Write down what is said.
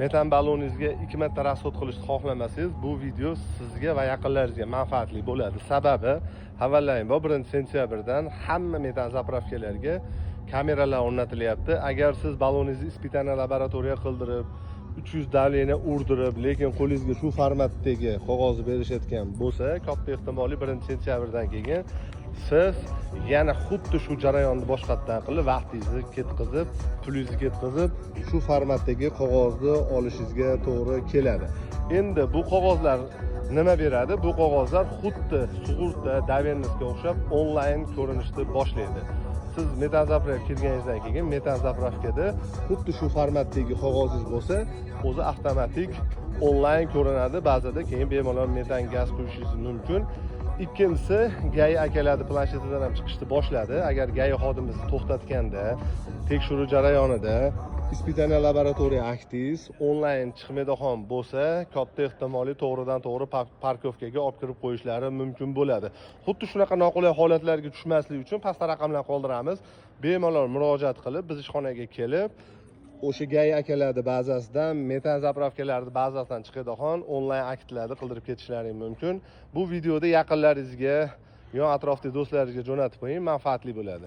metan balloningizga 2 marta rasxod qilishni xohlamasangiz, bu video sizga va yaqinlaringizga manfaatli bo'ladi. Sababi, avvalambor 1-sentyabrdan hamma metan zapravkalarga kameralar o'rnatilyapti. Agar siz balloningizni ispitaniya laboratoriya qildirib, 300 davleniya urdirib, lekin qo'lingizga shu formatdagi qog'ozni berishayotgan bo'lsa, katta ehtimoliy 1-sentyabrdan keyin siz yana xuddi shu jarayonni boshqatdan qilib, vaqtingizni ketkazib, pulingizni ketkazib, shu formatdagi qog'ozni olishingizga to'g'ri keladi. Endi bu qog'ozlar nima beradi? Bu qog'ozlar xuddi sug'urta, dovernosga o'xshab onlayn ko'rinishni boshlaydi. Siz metan zapravka kirganingizdan keyin metan zapravkada xuddi shu formatdagi qog'ozingiz bo'lsa, o'zi avtomatik onlayn ko'rinadi. Ba'zida keyin bemalol metan gaz quyishingiz mumkin. Ikkinchisi, GAI akalarning planshetidan ham chiqishni boshladi. Agar GAI xodimimiz to'xtatganda, tekshiruv jarayonida ispitaniya laboratoriya aktingiz onlayn chiqmaydigan bo'lsa, katta ehtimoliy to'g'ridan to'g'ri parkovkaga olib kirib qo'yishlari mumkin bo'ladi. Xuddi shunaqa noqulay holatlarga tushmaslik uchun pastda raqamlar qoldiramiz. Bemalol murojaat qilib, biz ishxonaga kelib, o'sha GAI akalarning bazasidan, metan zapravkalarning bazasidan chiqadigan onlayn aktlarni qildirib ketishlaring mumkin. Bu videoda yaqinlaringizga, yo atrofdagi do'stlaringizga jo'natib qo'ying, manfaatli bo'ladi.